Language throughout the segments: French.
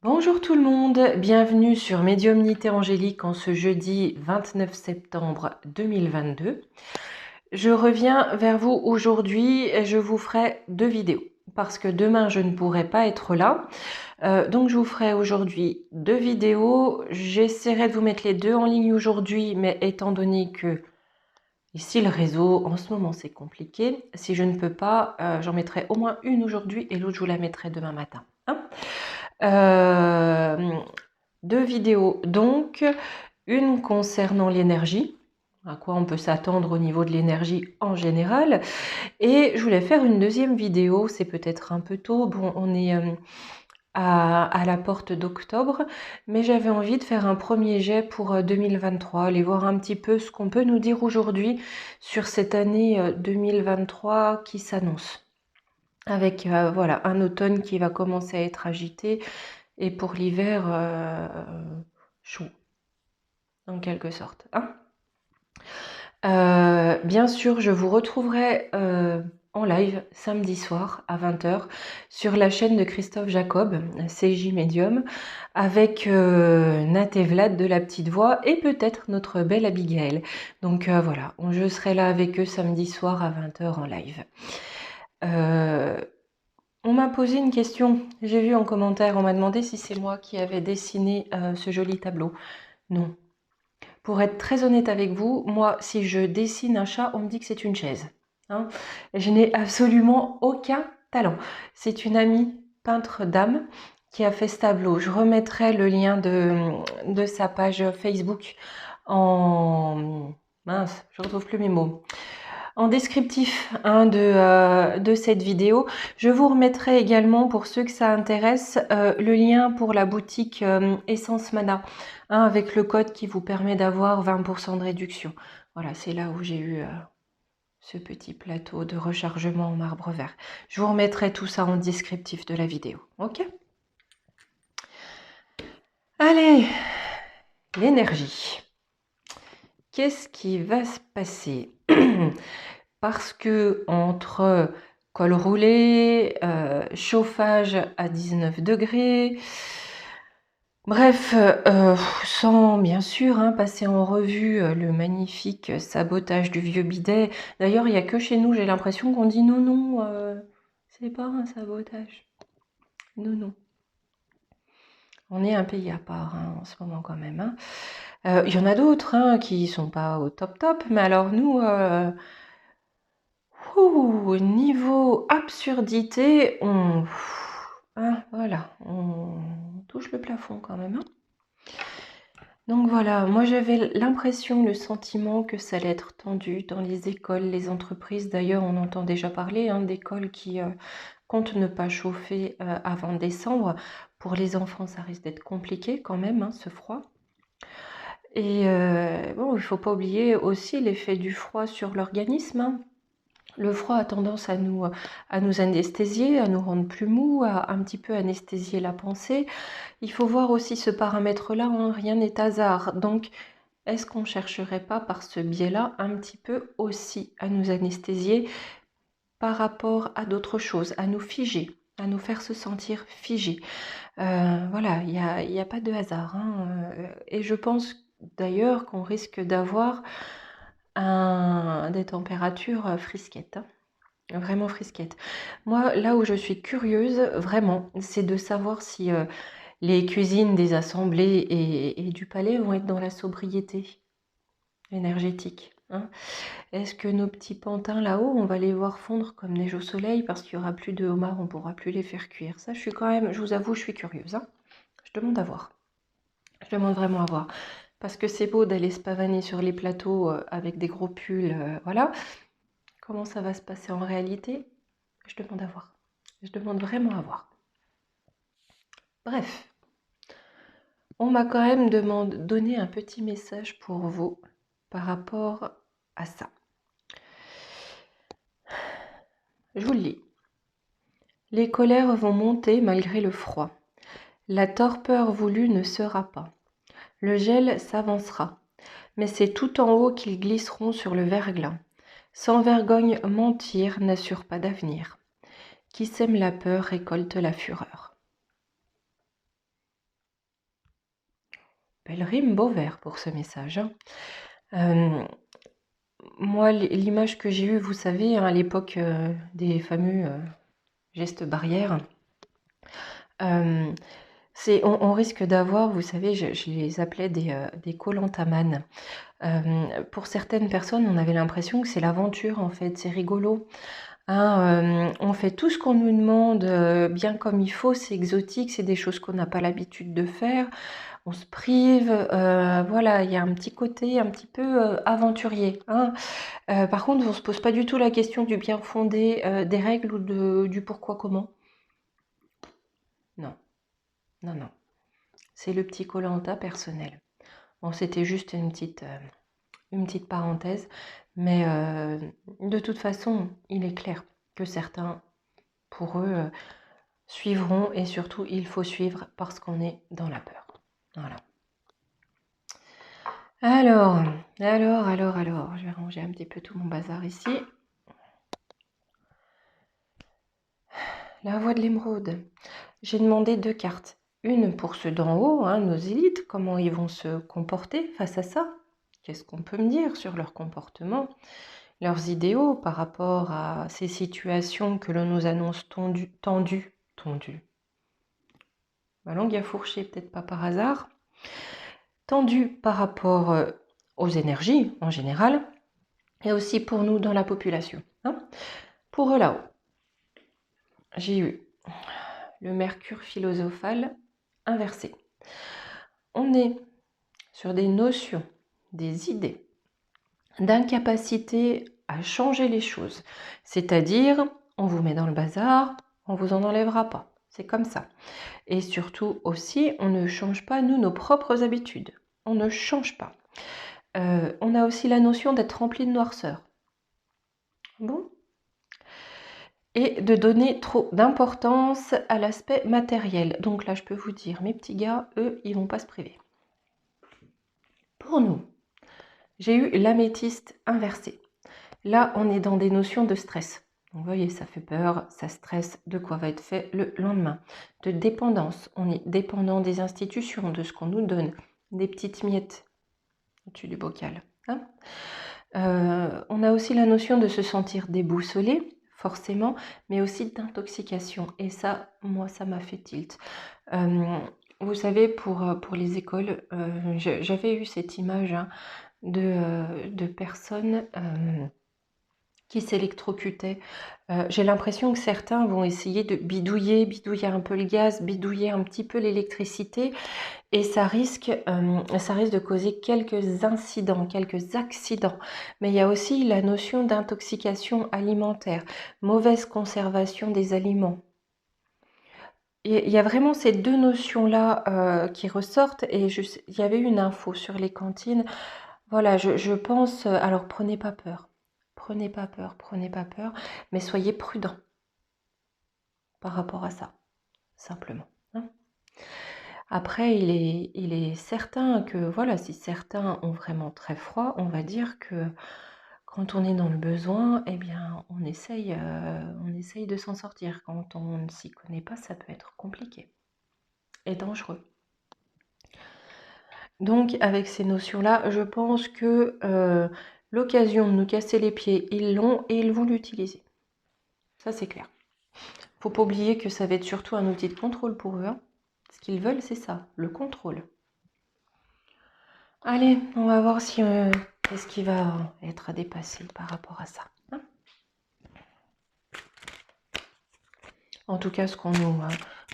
Bonjour tout le monde, bienvenue sur Médiumnité Angélique en ce jeudi 29 septembre 2022. Je reviens vers vous aujourd'hui et je vous ferai 2 vidéos parce que demain je ne pourrai pas être là. Donc je vous ferai aujourd'hui 2 vidéos. J'essaierai de vous mettre les deux en ligne aujourd'hui, mais étant donné que ici le réseau en ce moment c'est compliqué, si je ne peux pas, j'en mettrai au moins une aujourd'hui et l'autre je vous la mettrai demain matin. Deux vidéos donc, une concernant l'énergie, à quoi on peut s'attendre au niveau de l'énergie en général, et je voulais faire une deuxième vidéo, c'est peut-être un peu tôt, bon on est à la porte d'octobre, mais j'avais envie de faire un premier jet pour 2023, aller voir un petit peu ce qu'on peut nous dire aujourd'hui sur cette année 2023 qui s'annonce. Avec voilà, un automne qui va commencer à être agité, et pour l'hiver, chaud, en quelque sorte. Hein. Bien sûr, je vous retrouverai en live samedi soir à 20h sur la chaîne de Christophe Jacob, CJ Medium, avec Nat et Vlad de La Petite Voix et peut-être notre belle Abigail. Donc voilà, je serai là avec eux samedi soir à 20h en live. On m'a posé une question, j'ai vu en commentaire, on m'a demandé si c'est moi qui avais dessiné ce joli tableau. Non. Pour être très honnête avec vous, moi, si je dessine un chat, on me dit que c'est une chaise. Hein. Je n'ai absolument aucun talent. C'est une amie peintre d'âme qui a fait ce tableau. Je remettrai le lien de sa page Facebook en... Mince, je ne retrouve plus mes mots. En descriptif de cette vidéo. Je vous remettrai également, pour ceux que ça intéresse, le lien pour la boutique Essence Mana, avec le code qui vous permet d'avoir 20% de réduction. Voilà, c'est là où j'ai eu ce petit plateau de rechargement en marbre vert. Je vous remettrai tout ça en descriptif de la vidéo. Ok ? Allez, l'énergie. Qu'est-ce qui va se passer ? Parce que entre col roulé, chauffage à 19 degrés, bref, sans bien sûr passer en revue le magnifique sabotage du vieux bidet. D'ailleurs, il n'y a que chez nous, j'ai l'impression qu'on dit non, non, c'est pas un sabotage. Non, non. On est un pays à part en ce moment quand même. Il y en a d'autres qui sont pas au top top, mais alors nous... niveau absurdité, voilà, on touche le plafond quand même. Donc voilà, moi j'avais l'impression, le sentiment que ça allait être tendu dans les écoles, les entreprises. D'ailleurs, on entend déjà parler d'écoles qui comptent ne pas chauffer avant décembre. Pour les enfants, ça risque d'être compliqué quand même, ce froid. Et bon, il ne faut pas oublier aussi l'effet du froid sur l'organisme. Le froid a tendance à nous anesthésier, à nous rendre plus mous, à un petit peu anesthésier la pensée. Il faut voir aussi ce paramètre-là, rien n'est hasard. Donc, est-ce qu'on ne chercherait pas par ce biais-là un petit peu aussi à nous anesthésier par rapport à d'autres choses, à nous figer, à nous faire se sentir figés. Voilà, il n'y a pas de hasard. Et je pense d'ailleurs qu'on risque d'avoir des températures frisquettes. Vraiment frisquettes. Moi, là où je suis curieuse, vraiment, c'est de savoir si les cuisines des assemblées et du palais vont être dans la sobriété énergétique. Est-ce que nos petits pantins là-haut, on va les voir fondre comme neige au soleil parce qu'il n'y aura plus de homards, on ne pourra plus les faire cuire? Ça, je suis quand même, je vous avoue, je suis curieuse. Je demande à voir. Je demande vraiment à voir. Parce que c'est beau d'aller se pavaner sur les plateaux avec des gros pulls, voilà. Comment ça va se passer en réalité? Je demande à voir. Je demande vraiment à voir. Bref, on m'a quand même donné un petit message pour vous par rapport à ça. Je vous le lis. Les colères vont monter malgré le froid. La torpeur voulue ne sera pas. Le gel s'avancera, mais c'est tout en haut qu'ils glisseront sur le verglas. Sans vergogne, mentir n'assure pas d'avenir. Qui sème la peur récolte la fureur. Belle rime, beau vers pour ce message, hein. Moi, l'image que j'ai eue, vous savez, hein, à l'époque des fameux gestes barrières, on risque d'avoir, vous savez, je les appelais des colantamanes. Pour certaines personnes, on avait l'impression que c'est l'aventure, en fait, c'est rigolo. Hein, on fait tout ce qu'on nous demande bien comme il faut, c'est exotique, c'est des choses qu'on n'a pas l'habitude de faire. On se prive, voilà, il y a un petit côté un petit peu aventurier, hein. Par contre, on ne se pose pas du tout la question du bien fondé des règles ou du pourquoi comment. Non, non, non. C'est le petit Koh-Lanta personnel. Bon, c'était juste une petite parenthèse, mais de toute façon, il est clair que certains, pour eux, suivront, et surtout, il faut suivre parce qu'on est dans la peur. Voilà. Alors, je vais ranger un petit peu tout mon bazar ici. La voie de l'émeraude. J'ai demandé 2 cartes. Une pour ceux d'en haut, hein, nos élites, comment ils vont se comporter face à ça. Qu'est-ce qu'on peut me dire sur leur comportement, leurs idéaux par rapport à ces situations que l'on nous annonce tendues. Ma langue a fourché, peut-être pas par hasard. Tendues par rapport aux énergies en général, et aussi pour nous dans la population, hein. Pour eux là-haut, j'ai eu le Mercure philosophal inversé. On est sur des notions, des idées, d'incapacité à changer les choses. C'est-à-dire, on vous met dans le bazar, on vous en enlèvera pas. C'est comme ça. Et surtout aussi, on ne change pas, nous, nos propres habitudes. On ne change pas. On a aussi la notion d'être rempli de noirceur. Bon. Et de donner trop d'importance à l'aspect matériel. Donc là, je peux vous dire, mes petits gars, eux, ils vont pas se priver. Pour nous, j'ai eu l'améthyste inversé. Là, on est dans des notions de stress. Donc, vous voyez, ça fait peur, ça stresse de quoi va être fait le lendemain. De dépendance, on est dépendant des institutions, de ce qu'on nous donne, des petites miettes au-dessus du bocal, hein. On a aussi la notion de se sentir déboussolé, forcément, mais aussi d'intoxication. Et ça, moi, ça m'a fait tilt. Vous savez, pour les écoles, j'avais eu cette image, hein, de personnes qui s'électrocutaient. J'ai l'impression que certains vont essayer de bidouiller un peu le gaz, bidouiller un petit peu l'électricité, et ça risque de causer quelques incidents, quelques accidents. Mais il y a aussi la notion d'intoxication alimentaire, mauvaise conservation des aliments. Il y a vraiment ces deux notions-là qui ressortent, et il y avait une info sur les cantines. Voilà, je pense, alors prenez pas peur, mais soyez prudents par rapport à ça, simplement, hein. Après, il est certain que, voilà, si certains ont vraiment très froid, on va dire que quand on est dans le besoin, eh bien, on essaye de s'en sortir. Quand on ne s'y connaît pas, ça peut être compliqué et dangereux. Donc, avec ces notions-là, je pense que l'occasion de nous casser les pieds, ils l'ont et ils vont l'utiliser. Ça, c'est clair. Faut pas oublier que ça va être surtout un outil de contrôle pour eux, hein. Ce qu'ils veulent, c'est ça, le contrôle. Allez, on va voir si qu'est-ce qui va être à dépasser par rapport à ça, hein. En tout cas, ce qu'on nous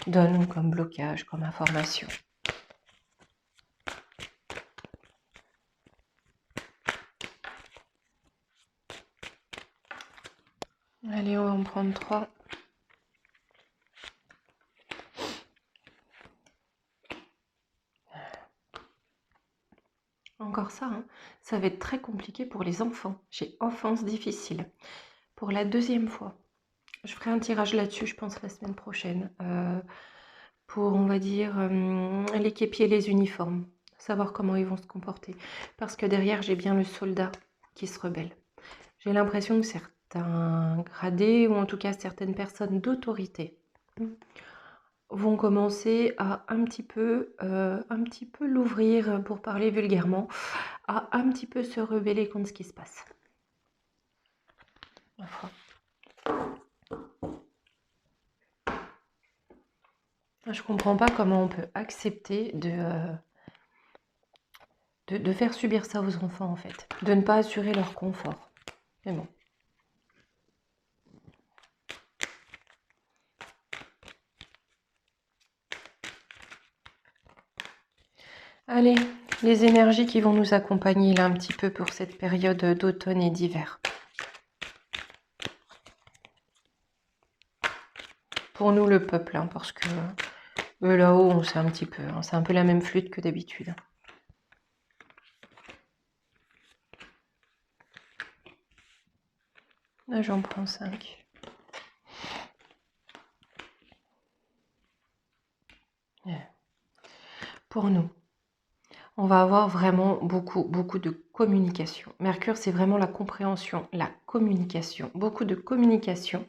donne comme blocage, comme information. Allez, on va en prendre 3. Encore ça, hein, ça va être très compliqué pour les enfants. J'ai enfance difficile. Pour la 2e fois. Je ferai un tirage là-dessus, je pense, la semaine prochaine. Pour, on va dire, les képis et les uniformes. Savoir comment ils vont se comporter. Parce que derrière, j'ai bien le soldat qui se rebelle. J'ai l'impression que certains gradés, ou en tout cas certaines personnes d'autorité, vont commencer à un petit peu l'ouvrir, pour parler vulgairement, à un petit peu se rebeller contre ce qui se passe. Ma foi. Je comprends pas comment on peut accepter de faire subir ça aux enfants, en fait. De ne pas assurer leur confort. Mais bon. Allez, les énergies qui vont nous accompagner là un petit peu pour cette période d'automne et d'hiver. Pour nous, le peuple, hein, parce que là-haut, c'est un petit peu, hein, c'est un peu la même flûte que d'habitude. Là, j'en prends 5. Pour nous, on va avoir vraiment beaucoup de communication. Mercure, c'est vraiment la compréhension, la communication. Beaucoup de communication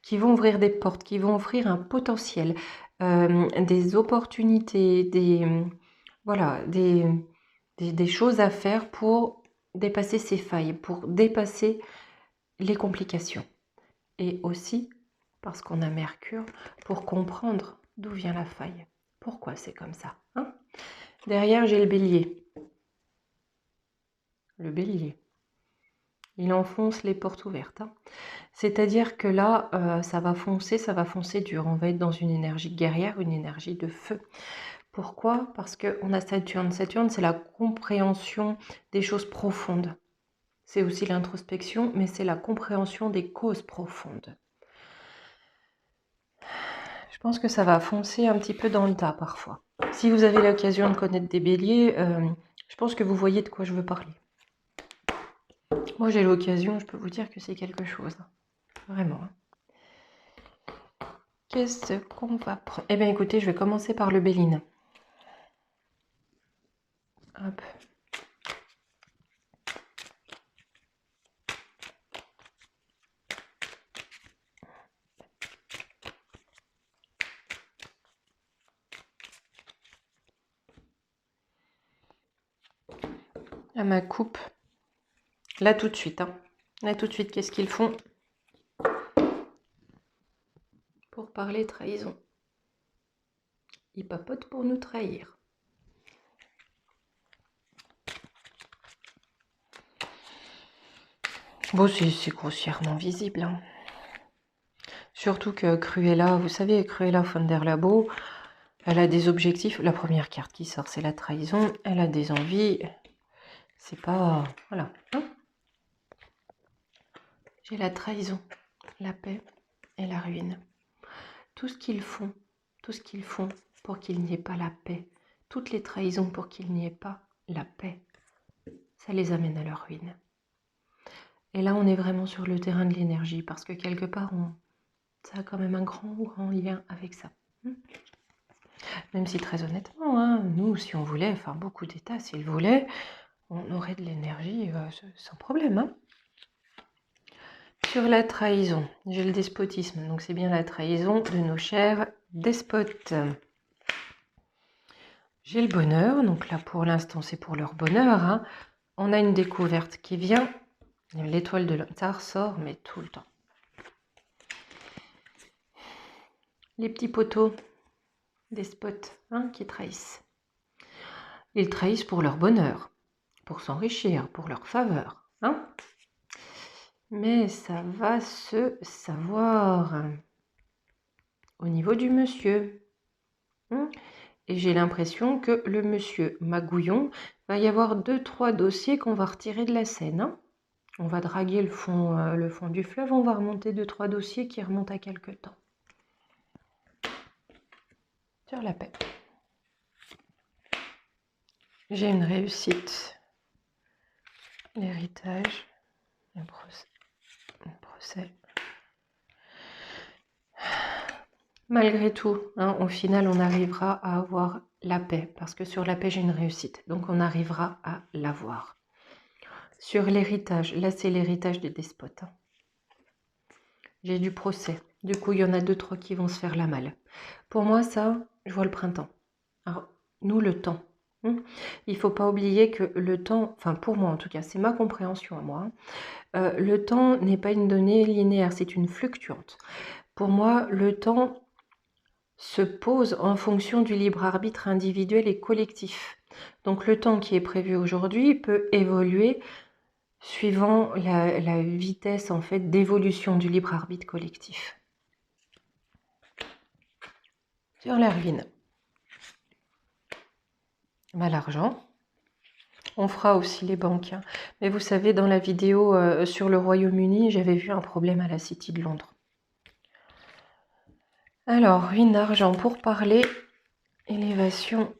qui vont ouvrir des portes, qui vont offrir un potentiel, des opportunités, voilà, des choses à faire pour dépasser ces failles, pour dépasser les complications. Et aussi, parce qu'on a Mercure, pour comprendre d'où vient la faille. Pourquoi c'est comme ça, hein? Derrière, j'ai le bélier. Le bélier. Il enfonce les portes ouvertes, hein. C'est-à-dire que là, ça va foncer dur. On va être dans une énergie guerrière, une énergie de feu. Pourquoi? Parce qu'on a Saturne. Saturne, c'est la compréhension des choses profondes. C'est aussi l'introspection, mais c'est la compréhension des causes profondes. Je pense que ça va foncer un petit peu dans le tas parfois. Si vous avez l'occasion de connaître des béliers, je pense que vous voyez de quoi je veux parler. Moi, j'ai l'occasion, je peux vous dire que c'est quelque chose. Vraiment. Qu'est-ce qu'on va prendre? Eh bien, écoutez, je vais commencer par le Béline. Hop. À ma coupe. Là, tout de suite. Hein. Là, tout de suite, qu'est-ce qu'ils font? Pour parler trahison. Ils papotent pour nous trahir. Bon, c'est grossièrement visible. Hein. Surtout que Cruella, vous savez, Cruella von der Labo, elle a des objectifs. La première carte qui sort, c'est la trahison. Elle a des envies. C'est pas... Voilà. Hein, j'ai la trahison, la paix et la ruine. Tout ce qu'ils font pour qu'il n'y ait pas la paix, toutes les trahisons pour qu'il n'y ait pas la paix, ça les amène à leur ruine. Et là, on est vraiment sur le terrain de l'énergie, parce que quelque part, ça a quand même un grand lien avec ça. Même si très honnêtement, hein, nous, si on voulait, enfin beaucoup d'États, s'ils voulaient, on aurait de l'énergie sans problème. Hein. Sur la trahison, j'ai le despotisme, donc c'est bien la trahison de nos chers despotes. J'ai le bonheur, donc là pour l'instant c'est pour leur bonheur. Hein. On a une découverte qui vient, l'étoile de l'homme, ça ressort mais tout le temps. Les petits poteaux, despotes, hein, qui trahissent. Ils trahissent pour leur bonheur, pour s'enrichir, pour leur faveur. Hein. Mais ça va se savoir au niveau du monsieur. Hein. Et j'ai l'impression que le monsieur Magouillon, va y avoir 2-3 dossiers qu'on va retirer de la scène. Hein. On va draguer le fond du fleuve, on va remonter 2-3 dossiers qui remontent à quelque temps. Sur la paix. J'ai une réussite. L'héritage. Le procès. Malgré tout, hein, au final, on arrivera à avoir la paix. Parce que sur la paix, j'ai une réussite. Donc, on arrivera à l'avoir. Sur l'héritage, là, c'est l'héritage des despotes. Hein. J'ai du procès. Du coup, il y en a 2-3 qui vont se faire la malle. Pour moi, ça, je vois le printemps. Alors, nous, le temps. Il ne faut pas oublier que le temps, enfin pour moi en tout cas, c'est ma compréhension à moi, le temps n'est pas une donnée linéaire, c'est une fluctuante. Pour moi, le temps se pose en fonction du libre arbitre individuel et collectif. Donc le temps qui est prévu aujourd'hui peut évoluer suivant la vitesse en fait d'évolution du libre arbitre collectif. Sur la ruine. L'argent. On fera aussi les banques. Mais vous savez, dans la vidéo sur le Royaume-Uni, j'avais vu un problème à la City de Londres. Alors, ruine d'argent pour parler, élévation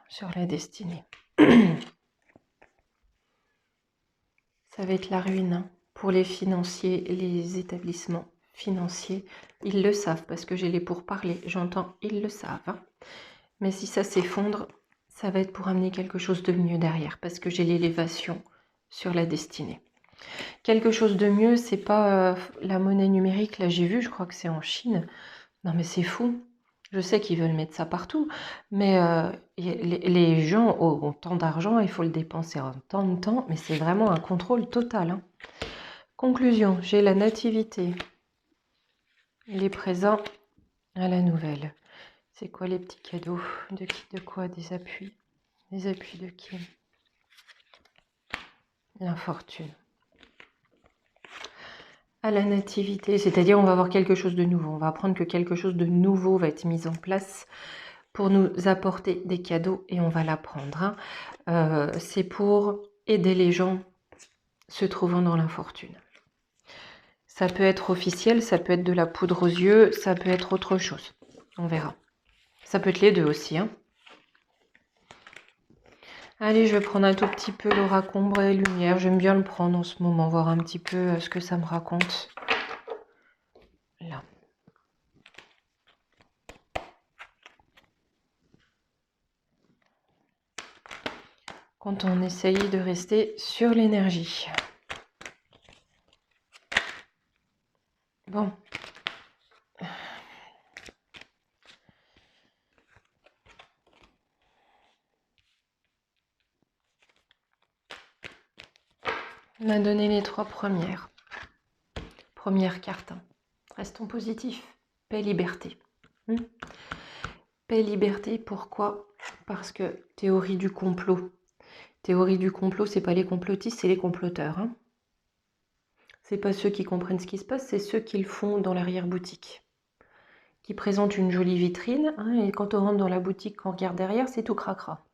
sur la destinée. Ça va être la ruine pour les financiers, les établissements financiers. Ils le savent parce que j'ai les pourparlers. J'entends, ils le savent. Mais si ça s'effondre, ça va être pour amener quelque chose de mieux derrière parce que j'ai l'élévation sur la destinée. Quelque chose de mieux, c'est pas la monnaie numérique. Là, j'ai vu, je crois que c'est en Chine. Non, mais c'est fou. Je sais qu'ils veulent mettre ça partout, mais les gens ont tant d'argent, il faut le dépenser en tant de temps, mais c'est vraiment un contrôle total. Hein. Conclusion, j'ai la nativité. Les présents à la nouvelle. C'est quoi les petits cadeaux? De qui, de quoi? Des appuis. Des appuis de qui? L'infortune. À la nativité, c'est-à-dire on va avoir quelque chose de nouveau. On va apprendre que quelque chose de nouveau va être mis en place pour nous apporter des cadeaux et on va l'apprendre. Hein. C'est pour aider les gens se trouvant dans l'infortune. Ça peut être officiel, ça peut être de la poudre aux yeux, ça peut être autre chose. On verra. Ça peut être les deux aussi. Hein. Allez, je vais prendre un tout petit peu l'aura combre et lumière. J'aime bien le prendre en ce moment, voir un petit peu ce que ça me raconte. Là. Quand on essaye de rester sur l'énergie. Bon. On a donné les 3 premières. Première carte. Restons positifs. Paix, liberté. Paix, liberté, pourquoi? Parce que théorie du complot. Théorie du complot, c'est pas les complotistes, c'est les comploteurs. Hein. C'est pas ceux qui comprennent ce qui se passe, c'est ceux qui le font dans l'arrière-boutique. Qui présentent une jolie vitrine, hein, et quand on rentre dans la boutique, quand on regarde derrière, c'est tout cracra.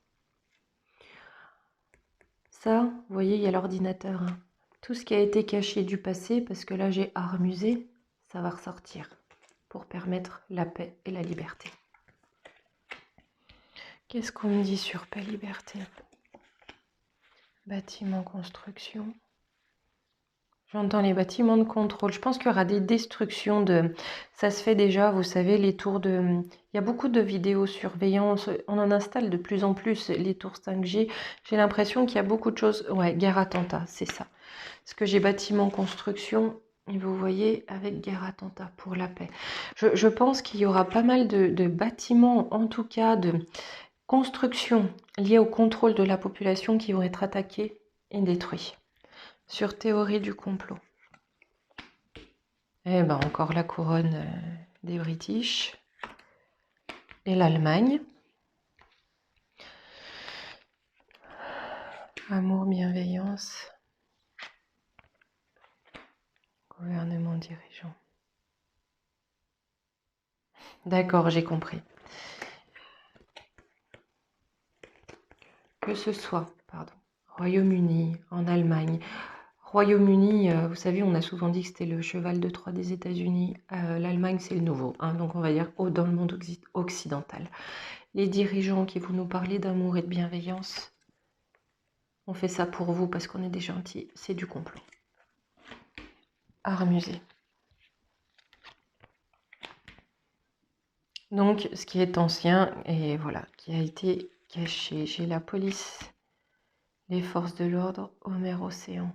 Ça, vous voyez, il y a l'ordinateur. Hein. Tout ce qui a été caché du passé, parce que là j'ai art musée, ça va ressortir pour permettre la paix et la liberté. Qu'est-ce qu'on me dit sur paix, liberté? Bâtiment, construction. J'entends les bâtiments de contrôle. Je pense qu'il y aura des destructions de... Ça se fait déjà, vous savez, les tours de... Il y a beaucoup de vidéosurveillance. On en installe de plus en plus, les tours 5G. J'ai l'impression qu'il y a beaucoup de choses... Ouais, guerre attentat, c'est ça. Parce que j'ai bâtiment, construction, et vous voyez, avec guerre attentat pour la paix. Je pense qu'il y aura pas mal de bâtiments, en tout cas de construction liées au contrôle de la population qui vont être attaqués et détruits. Sur théorie du complot. Eh ben encore la couronne des British. Et l'Allemagne. Amour, bienveillance. Gouvernement dirigeant. D'accord, j'ai compris. Que ce soit, pardon, Royaume-Uni, en Allemagne. Royaume-Uni, vous savez, on a souvent dit que c'était le cheval de Troie des États-Unis. L'Allemagne, c'est le nouveau. Hein, donc, on va dire dans le monde occidental. Les dirigeants qui vont nous parler d'amour et de bienveillance, on fait ça pour vous parce qu'on est des gentils. C'est du complot. Art musée. Donc, ce qui est ancien et voilà, qui a été caché chez la police, les forces de l'ordre, Homer Océan.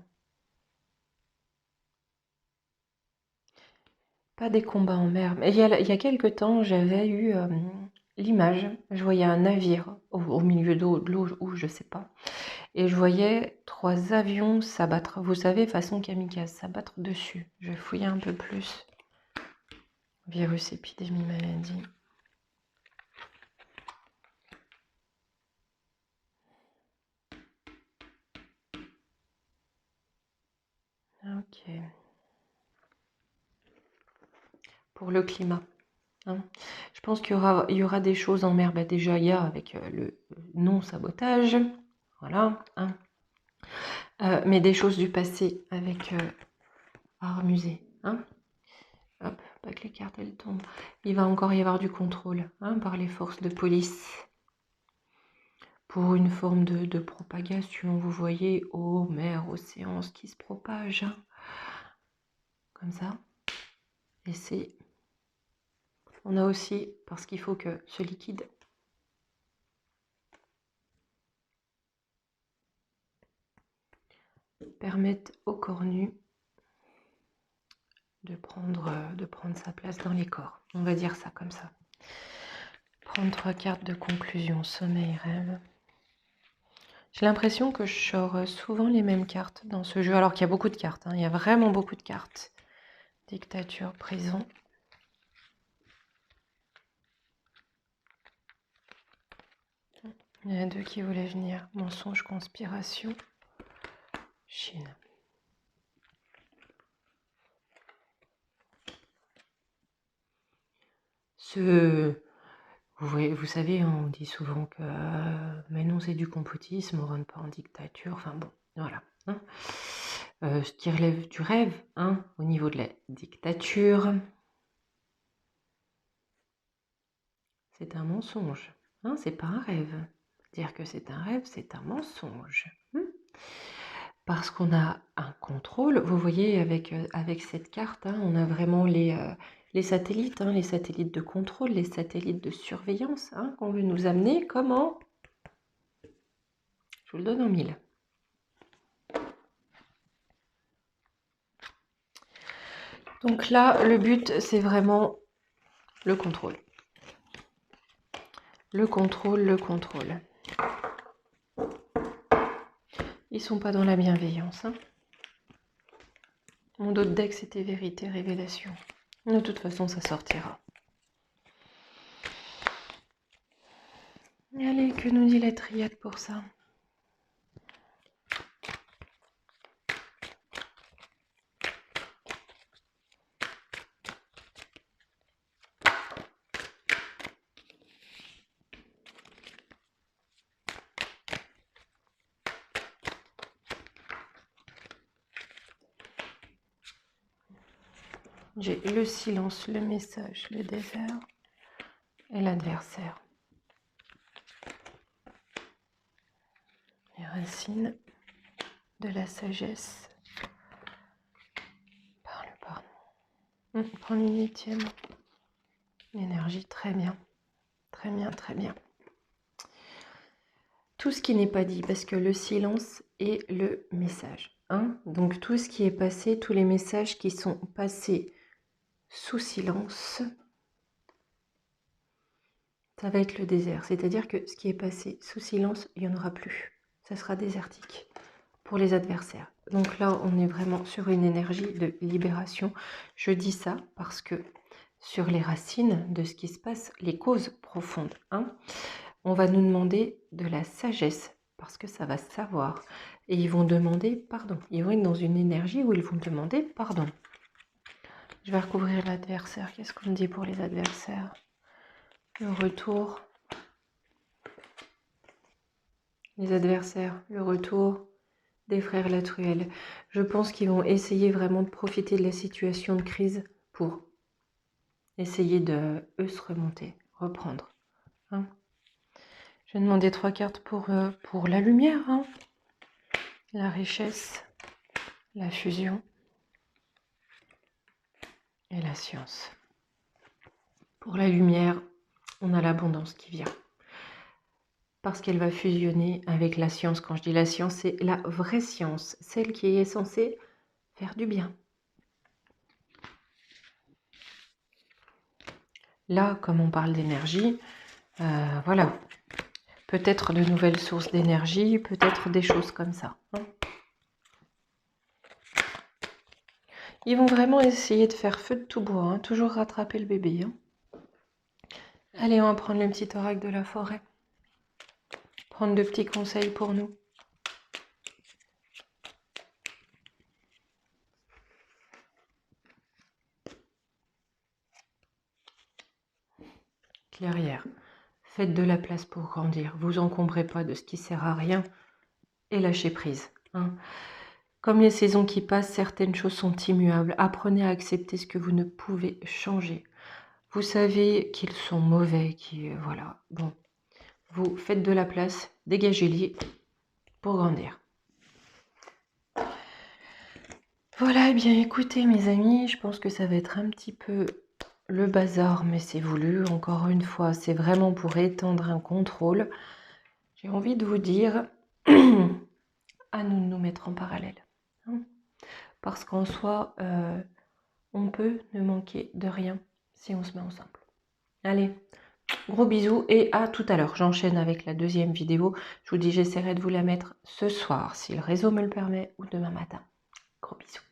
Pas des combats en mer. Mais il y a quelque temps, j'avais eu l'image. Je voyais un navire au milieu de l'eau, ou je sais pas. Et je voyais 3 avions s'abattre. Vous savez, façon kamikaze, s'abattre dessus. Je fouillais un peu plus. Virus, épidémie, maladie. Ok. Pour le climat. Hein. Je pense qu'il y aura des choses en mer. Bah, déjà, il y a avec le non-sabotage. Voilà. Hein. Mais des choses du passé avec art musée. Hein. Hop, pas que les cartes elles tombent. Il va encore y avoir du contrôle par les forces de police. Pour une forme de propagation, vous voyez, eau, mer, océan, ce qui se propage. Comme ça. Et c'est... On a aussi, parce qu'il faut que ce liquide permette au corps nu de prendre sa place dans les corps. On va dire ça comme ça. Prendre 3 cartes de conclusion, sommeil, rêve. J'ai l'impression que je sors souvent les mêmes cartes dans ce jeu, alors qu'il y a beaucoup de cartes. Il y a vraiment beaucoup de cartes. Dictature, prison. Il y en a 2 qui voulaient venir. Mensonge, conspiration. Chine. Vous savez, on dit souvent que mais non, c'est du complotisme, on ne rentre pas en dictature. Enfin bon, voilà. Ce qui relève du rêve, au niveau de la dictature, c'est un mensonge. C'est pas un rêve. Dire que c'est un rêve, c'est un mensonge. Parce qu'on a un contrôle. Vous voyez, avec cette carte, on a vraiment les satellites, les satellites de contrôle, les satellites de surveillance qu'on veut nous amener. Comment? Je vous le donne en 1000. Donc là, le but, c'est vraiment le contrôle. Le contrôle, le contrôle. Ils sont pas dans la bienveillance. Mon autre deck, c'était vérité, révélation. De toute façon, ça sortira. Allez, que nous dit la triade pour ça? J'ai le silence, le message, le désert et l'adversaire. Les racines de la sagesse. Parle, pardon. Prends l'unitième. L'énergie, très bien. Très bien, très bien. Tout ce qui n'est pas dit, parce que le silence est le message. Donc tout ce qui est passé, tous les messages qui sont passés sous silence, ça va être le désert. C'est-à-dire que ce qui est passé sous silence, il n'y en aura plus. Ça sera désertique pour les adversaires. Donc là, on est vraiment sur une énergie de libération. Je dis ça parce que sur les racines de ce qui se passe, les causes profondes, on va nous demander de la sagesse parce que ça va savoir. Et ils vont demander pardon. Ils vont être dans une énergie où ils vont demander pardon. Je vais recouvrir l'adversaire. Qu'est-ce qu'on dit pour les adversaires? Le retour. Les adversaires, le retour des frères Latruelle. Je pense qu'ils vont essayer vraiment de profiter de la situation de crise pour essayer de, eux, se remonter, reprendre. Je vais demander 3 cartes pour la lumière. La richesse, la fusion et la science. Pour la lumière, on a l'abondance qui vient. Parce qu'elle va fusionner avec la science. Quand je dis la science, c'est la vraie science, celle qui est censée faire du bien. Là, comme on parle d'énergie, voilà. Peut-être de nouvelles sources d'énergie, peut-être des choses comme ça. Hein. Ils vont vraiment essayer de faire feu de tout bois, hein, toujours rattraper le bébé. Hein. Allez, on va prendre le petit oracle de la forêt. Prendre de petits conseils pour nous. Clairière, faites de la place pour grandir. Vous encombrez pas de ce qui sert à rien et lâchez prise. Hein. Comme les saisons qui passent, certaines choses sont immuables. Apprenez à accepter ce que vous ne pouvez changer. Vous savez qu'ils sont mauvais, voilà. Bon, vous faites de la place, dégagez-les pour grandir. Voilà, eh bien écoutez mes amis, je pense que ça va être un petit peu le bazar, mais c'est voulu. Encore une fois, c'est vraiment pour étendre un contrôle. J'ai envie de vous dire à nous de nous mettre en parallèle. Hein, parce qu'en soi, on peut ne manquer de rien si on se met ensemble. Allez, gros bisous et à tout à l'heure. J'enchaîne avec la deuxième vidéo. Je vous dis, j'essaierai de vous la mettre ce soir, si le réseau me le permet, ou demain matin. Gros bisous.